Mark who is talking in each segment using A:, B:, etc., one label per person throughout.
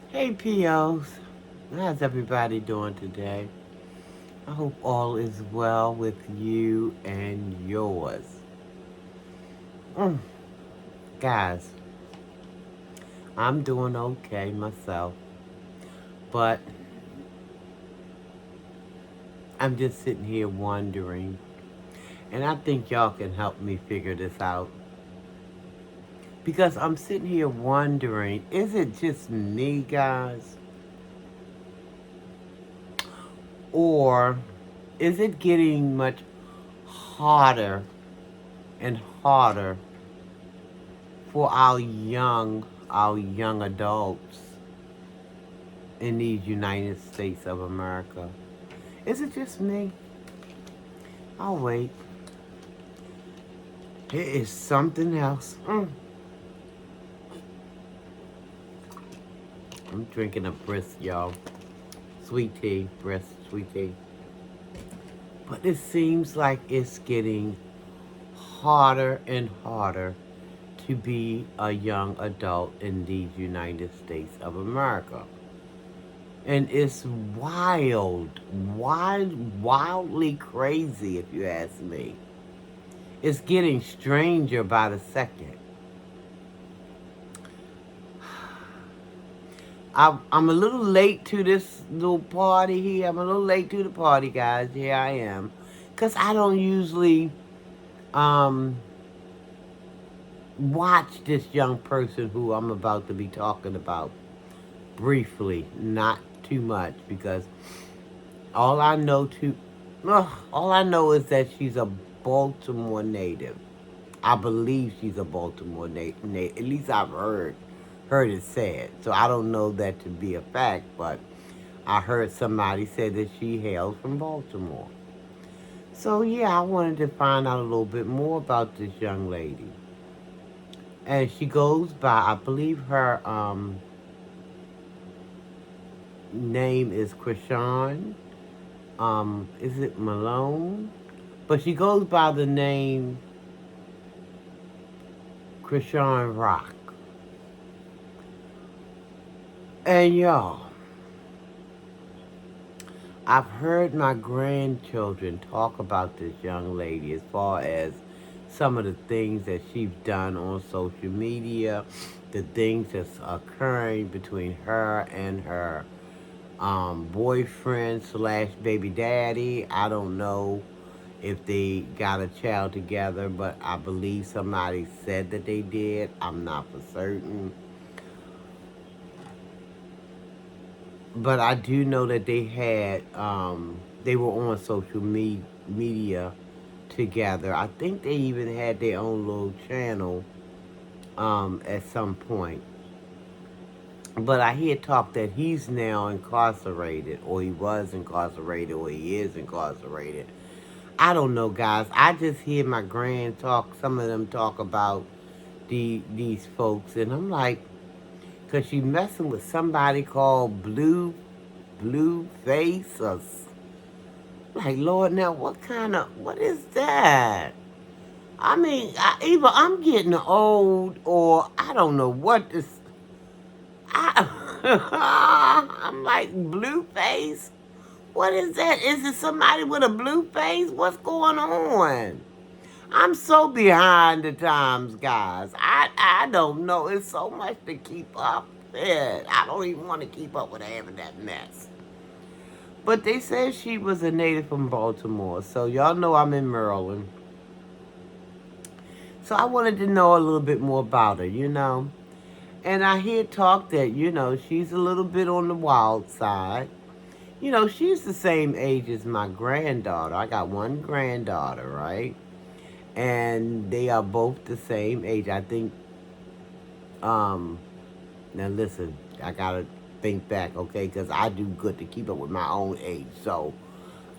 A: Hey POs, how's everybody doing today? I hope all is well with you and yours. Mm, Guys, I'm doing okay myself, but I'm just sitting here wondering, and I think y'all can help me figure this out. Because I'm sitting here wondering, is it just me, guys? Or is it getting much harder and harder for our young adults in these United States of America? Is it just me? I'll wait. It is something else. I'm drinking a brisk, y'all. Sweet tea, brisk sweet tea. But it seems like it's getting harder and harder to be a young adult in these United States of America. And it's wildly crazy if you ask me. It's getting stranger by the second. I'm a little late to this little party here. I'm a little late to the party, guys. Here I am. Because I don't usually um, watch this young person who I'm about to be talking about briefly, not too much, because all I know to, all I know is that she's a Baltimore native. I believe she's a Baltimore native. At least I've heard it said. So I don't know that to be a fact, but I heard somebody say that she hails from Baltimore. So yeah, I wanted to find out a little bit more about this young lady. And she goes by, I believe her name is Krishan. Is it Malone? But she goes by the name Krishan Rock. And y'all, I've heard my grandchildren talk about this young lady as far as some of the things that she's done on social media, the things that's occurring between her and her boyfriend slash baby daddy. I don't know if they got a child together, but I believe somebody said that they did. I'm not for certain. But I do know that they were on social media together. I think they even had their own little channel at some point. But I hear talk that he's now incarcerated, or he was incarcerated, or he is incarcerated. I don't know, guys. I just hear my some of them talk about these folks, and I'm like, cause she messing with somebody called Blue Face, or like, Lord, now what is that? I mean, either I'm getting old, or I don't know what this. I'm like, Blue Face. What is that? Is it somebody with a blue face? What's going on? I'm so behind the times, guys. I don't know. It's so much to keep up with. I don't even want to keep up with having that mess. But they said she was a native from Baltimore. So y'all know I'm in Maryland. So I wanted to know a little bit more about her. And I hear talk that, she's a little bit on the wild side. She's the same age as my granddaughter. I got one granddaughter, right? And they are both the same age. I think, um, now listen, I gotta think back, okay? Because I do good to keep up with my own age. So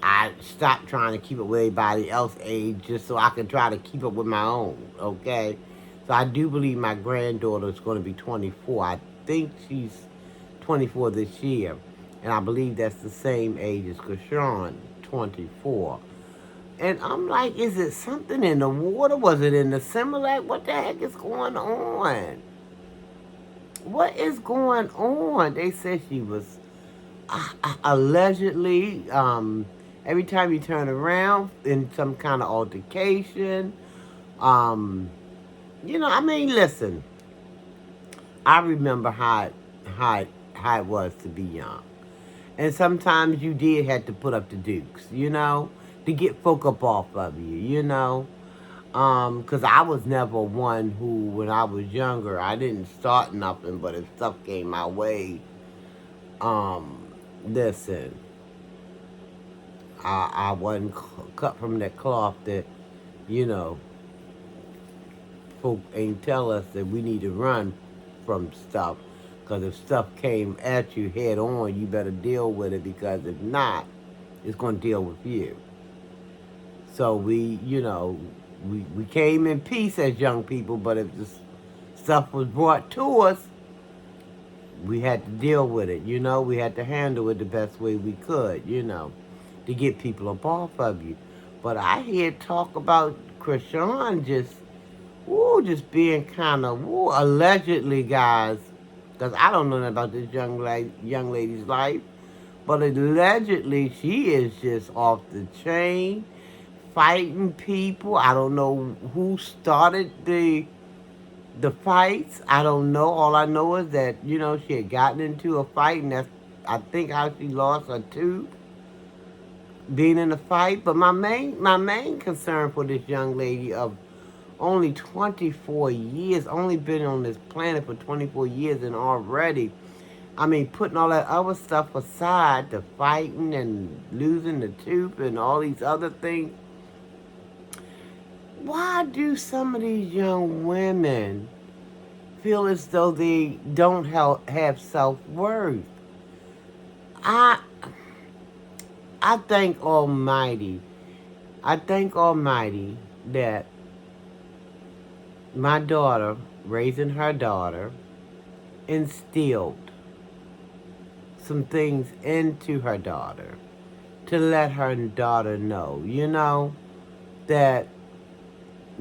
A: I stopped trying to keep up with everybody else's age just so I can try to keep up with my own, okay? So I do believe my granddaughter is going to be 24. I think she's 24 this year. And I believe that's the same age as Krishan, 24. And I'm like, is it something in the water? Was it in the Similac? What the heck is going on? What is going on? They said she was allegedly, every time you turn around in some kind of altercation. Um, I mean, listen, I remember how it was to be young. And sometimes you did have to put up the dukes, to get folk up off of you. Because I was never one who, when I was younger, I didn't start nothing, but if stuff came my way, um, listen, I wasn't cut from that cloth that, you know, folk ain't tell us that we need to run from stuff. Because if stuff came at you head on, you better deal with it, because if not, it's going to deal with you. So we came in peace as young people, but if this stuff was brought to us, we had to deal with it. We had to handle it the best way we could, to get people up off of you. But I hear talk about Krishan just being kind of, allegedly, guys, because I don't know nothing about this young lady's life, but allegedly she is just off the chain, fighting people. I don't know who started the fights. I don't know. All I know is that she had gotten into a fight, and that's, I think, how she lost her tooth, being in a fight. But my main concern for this young lady of only 24 years, only been on this planet for 24 years, and already, I mean, putting all that other stuff aside, the fighting and losing the tooth and all these other things, why do some of these young women feel as though they don't have self-worth? I I thank Almighty. I thank Almighty that my daughter, raising her daughter, instilled some things into her daughter to let her daughter know, that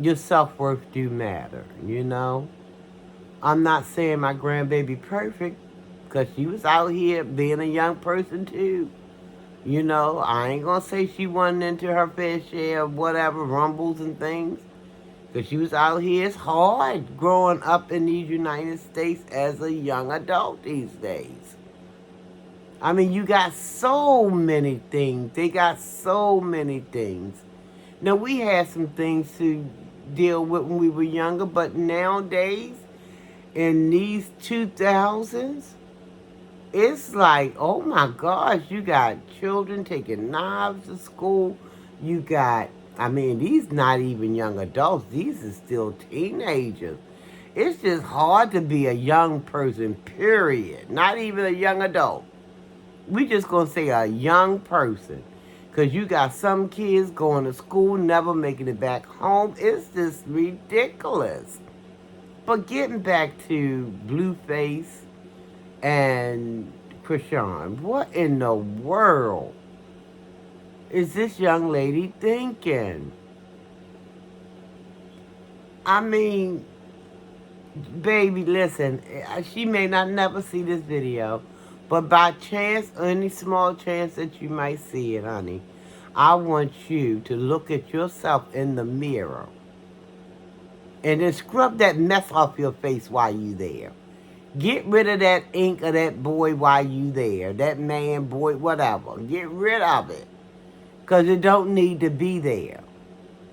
A: your self-worth do matter. I'm not saying my grandbaby perfect, because she was out here being a young person too. I ain't gonna say she wasn't into her fair share of whatever rumbles and things, because she was out here. It's hard growing up in these United States as a young adult these days. I mean, you got so many things. They got so many things. Now, we had some things to deal with when we were younger, but nowadays, in these 2000s, it's like, oh my gosh, you got children taking knives to school. You got, I mean, these not even young adults, these are still teenagers. It's just hard to be a young person, period. Not even a young adult. We just gonna say a young person. Cause you got some kids going to school, never making it back home. It's just ridiculous. But getting back to Blueface and Krishan, what in the world is this young lady thinking? I mean, baby, listen, she may not never see this video, but by chance, any small chance that you might see it, honey, I want you to look at yourself in the mirror and then scrub that mess off your face while you there. Get rid of that ink of that boy while you there. That man, boy, whatever. Get rid of it. Because it don't need to be there.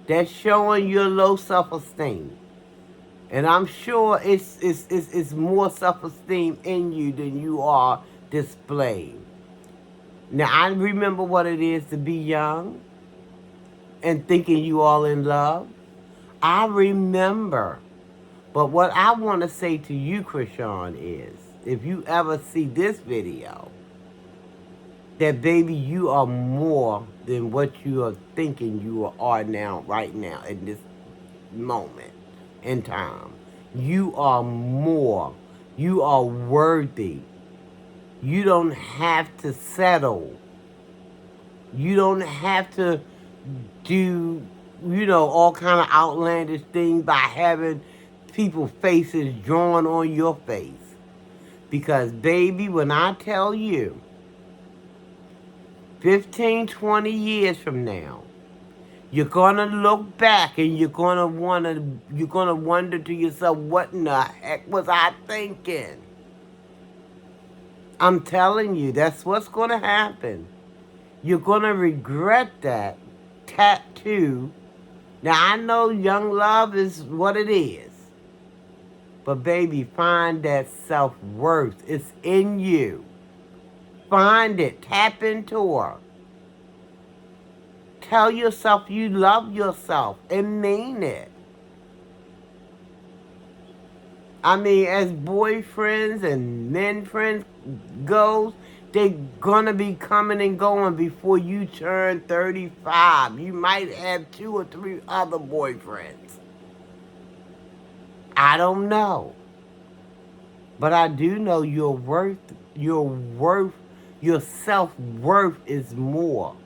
A: That's showing your low self-esteem. And I'm sure it's more self-esteem in you than you are displaying. Now, I remember what it is to be young and thinking you all in love. I remember. But what I want to say to you, Krishan, is if you ever see this video, that baby, you are more than what you are thinking you are now, right now, in this moment in time. You are more. You are worthy. You don't have to settle. You don't have to do, all kind of outlandish things by having people faces drawn on your face. Because, baby, when I tell you, 15, 20 years from now, you're going to look back and you're going to wonder to yourself, what in the heck was I thinking? I'm telling you, that's what's going to happen. You're going to regret that tattoo. Now, I know young love is what it is. But, baby, find that self-worth. It's in you. Find it. Tap into her. Tell yourself you love yourself and mean it. I mean, as boyfriends and men friends goes, they're going to be coming and going before you turn 35. You might have 2 or 3 other boyfriends. I don't know. But I do know your self-worth is more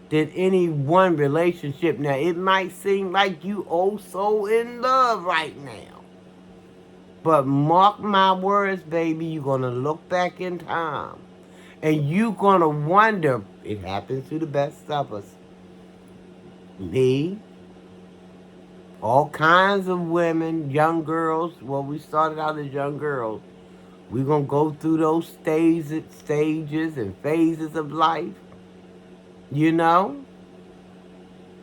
A: than any one relationship. Now, it might seem like you so in love right now. But mark my words, baby, you're going to look back in time. And you're going to wonder, it happens to the best of us. Me, all kinds of women, young girls. Well, we started out as young girls. We're going to go through those stages and phases of life. You know?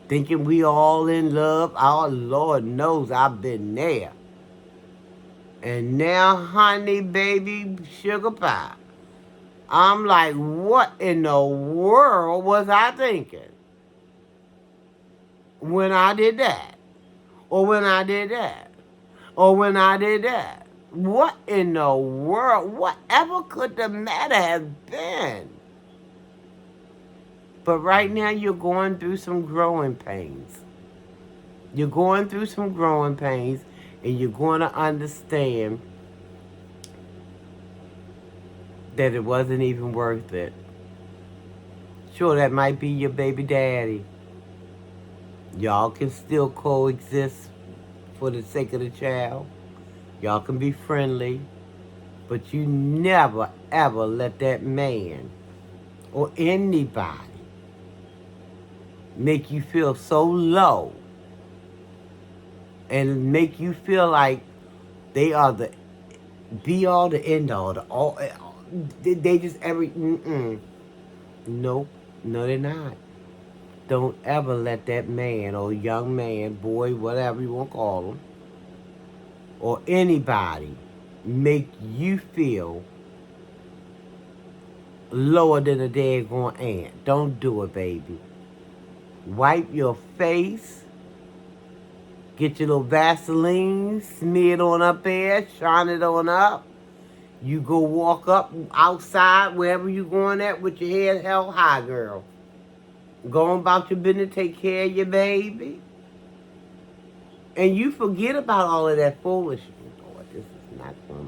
A: Thinking we all in love. Our Lord knows I've been there. And now, honey, baby, sugar pie. I'm like, what in the world was I thinking? When I did that. Or when I did that. Or when I did that. What in the world? Whatever could the matter have been? But right now you're going through some growing pains. You're going through some growing pains, and you're going to understand that it wasn't even worth it. Sure, that might be your baby daddy. Y'all can still coexist for the sake of the child. Y'all can be friendly. But you never, ever let that man or anybody make you feel so low and make you feel like they are the be-all, the end-all, they just Nope, no they're not. Don't ever let that man or young man, boy, whatever you want to call him, or anybody make you feel lower than a daggone ant. Don't do it, baby. Wipe your face. Get your little Vaseline, smear it on up there, shine it on up. You go walk up outside, wherever you going at, with your head held high, girl. Go on about your business, take care of your baby. And you forget about all of that foolishness. Lord, this is not going